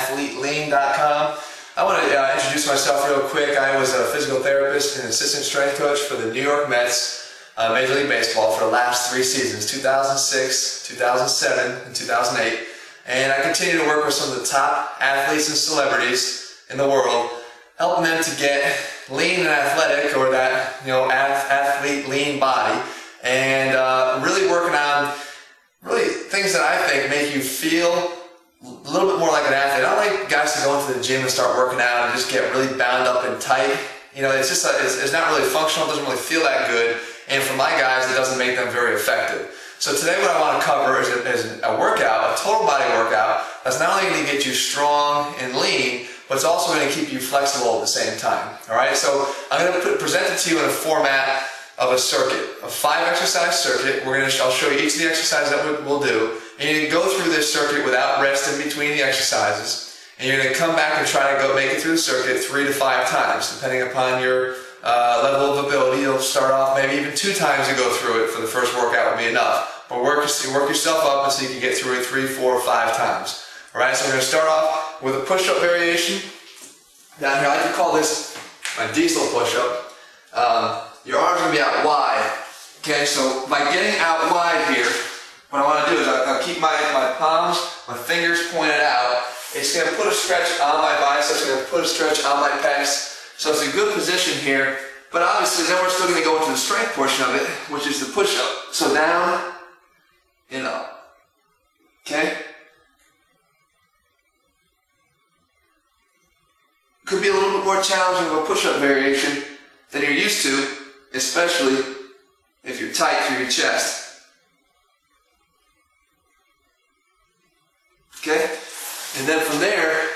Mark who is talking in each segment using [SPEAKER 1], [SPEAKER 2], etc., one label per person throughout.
[SPEAKER 1] athletelean.com. I want to introduce myself real quick. I was a physical therapist and assistant strength coach for the New York Mets, Major League Baseball, for the last 3 seasons, 2006, 2007, and 2008. And I continue to work with some of the top athletes and celebrities in the world, helping them to get lean and athletic, or that, athlete lean body, and really working on things that I think make you feel a little bit more like an athlete. I don't like guys to go into the gym and start working out and just get really bound up and tight. It's just it's not really functional. It doesn't really feel that good, and for my guys, it doesn't make them very effective. So today, what I want to cover is a workout, a total body workout that's not only going to get you strong and lean, but it's also going to keep you flexible at the same time. All right, so I'm going to present it to you in a format of a circuit, a 5-exercise circuit. I'll show you each of the exercises that we'll do, and you're going to go through this circuit without rest in between the exercises, and you're going to come back and try to make it through the circuit 3 to 5 times, depending upon your level of ability. You'll start off maybe even 2 times to go through it for the first workout would be enough. But work yourself up until you can get through it 3, 4, 5 times. All right, so we're going to start off with a push-up variation. Down here, I like to call this my diesel push-up. Your arms are going to be out wide. Okay, so by getting out wide here, what I want to do is I'll keep my palms, my fingers pointed out. It's going to put a stretch on my biceps, it's going to put a stretch on my pecs. So it's a good position here. But obviously, then we're still going to go into the strength portion of it, which is the push-up. So down and up. Okay? Could be a little bit more challenging of a push-up variation than you're used to, especially if you're tight through your chest. Okay? And then from there,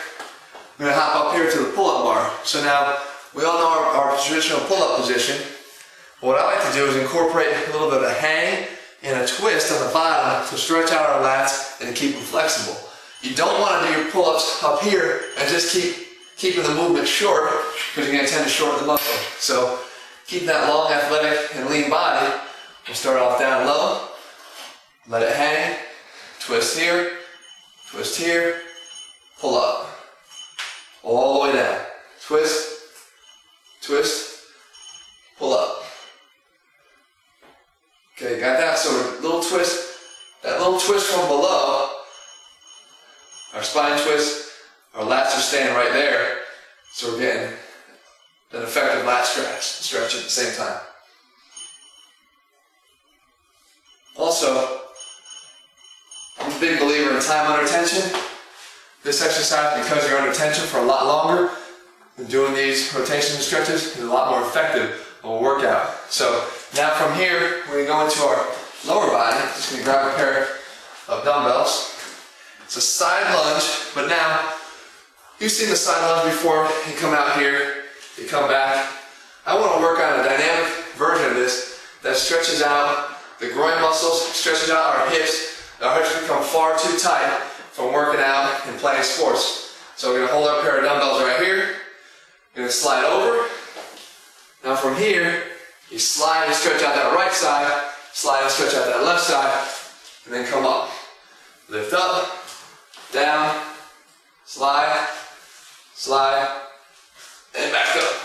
[SPEAKER 1] I'm going to hop up here to the pull-up bar. So now, we all know our traditional pull-up position. What I like to do is incorporate a little bit of a hang and a twist on the bottom to stretch out our lats and keep them flexible. You don't want to do your pull-ups up here and just keeping the movement short, because you're going to tend to shorten the muscle. So keep that long, athletic, and lean body. We'll start off down low, let it hang, twist here, pull up, all the way down. Twist, twist, pull up. Okay, got that? So a little twist, that little twist from below, our spine twist, our lats are staying right there, so we're getting an effective lat stretch at the same time. Also, I'm a big believer in time under tension. This exercise, because you're under tension for a lot longer, and doing these rotations and stretches is a lot more effective of a workout. So now from here, we're going to go into our lower body. Just going to grab a pair of dumbbells. It's a side lunge, but now you've seen the side lunge before. You come out here, you come back. I want to work on a dynamic version of this that stretches out the groin muscles, stretches out our hips. Our hips become far too tight from working out and playing sports. So we're going to hold our pair of dumbbells right here. You're going to slide over. Now from here, you slide and stretch out that right side, slide and stretch out that left side, and then come up. Lift up, down, slide, slide, and back up.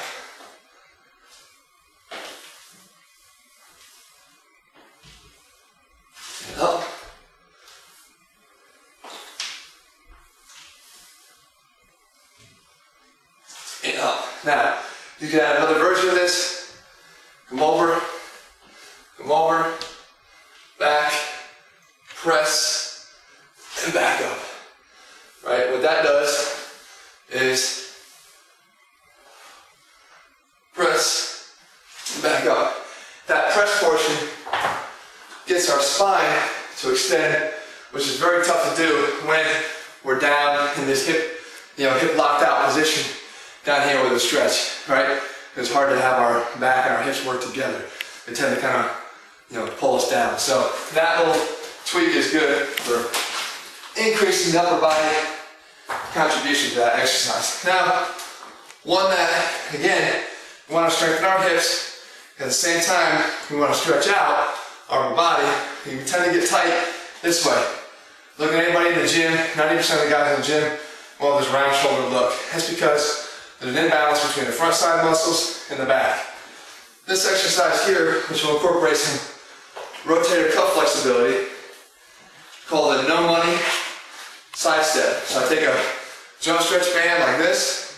[SPEAKER 1] And up. And up. Now, you can add another version of this. Come over, back, press, and back up. Right? What that does is press and back up. That press portion gets our spine to extend, which is very tough to do when we're down in this hip locked out position down here with a stretch, right? It's hard to have our back and our hips work together. They tend to kind of, pull us down. So that little tweak is good for increasing the upper body contribution to that exercise. Now, one that, again, we want to strengthen our hips. At the same time, we want to stretch out our body. You tend to get tight this way. Look at anybody in the gym, 90% of the guys in the gym, more of this round shoulder look. That's because there's an imbalance between the front side muscles and the back. This exercise here, which will incorporate some rotator cuff flexibility, called the no money side step. So I take a jump stretch band like this,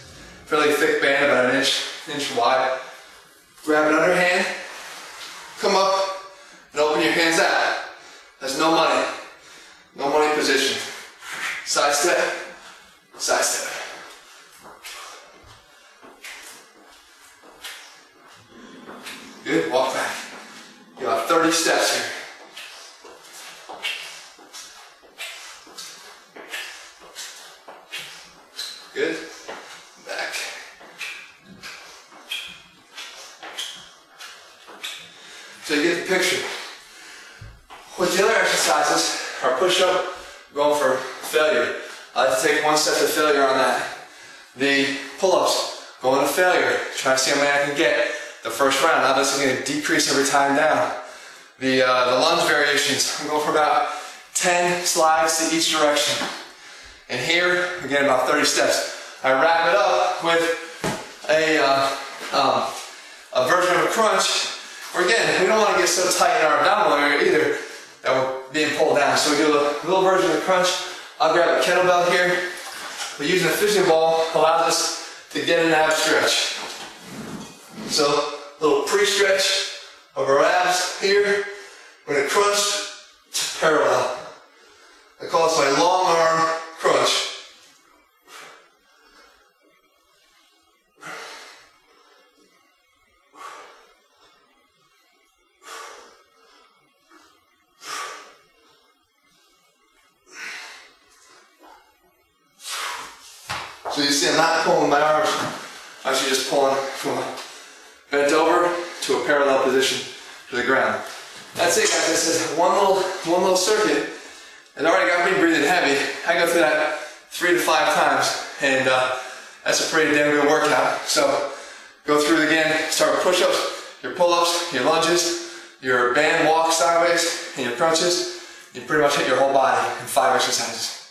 [SPEAKER 1] fairly thick band, about an inch wide. Grab it underhand, come up, and open your hands out. That's no money position. Side step, side step. Good, walk back. You have 30 steps here. Good, back. So you get the picture. With the other exercises, our push-up, going for failure. I like to take one step to failure on that. The pull-ups, going to failure. Try to see how many I can get the first round. Now this is going to decrease every time down. The lunge variations, I'm going for about 10 slides to each direction. And here, again, about 30 steps. I wrap it up with a version of a crunch. Where again, we don't want to get so tight in our abdominal area either that we're being pulled down. So we do a little version of the crunch. I'll grab a kettlebell here. But using a fishing ball allows us to get an ab stretch. So a little pre-stretch of our abs here. We're going to crunch to parallel. I call this my long arm crunch. So you see I'm not pulling my arms, I'm actually just pulling from a bent over to a parallel position to the ground. That's it, guys. This is one little circuit. It already got me breathing heavy. I go through that 3 to 5 times, and that's a pretty damn good workout. So go through it again. Start with push-ups, your pull-ups, your lunges, your band walk sideways, and your crunches. You pretty much hit your whole body in 5 exercises.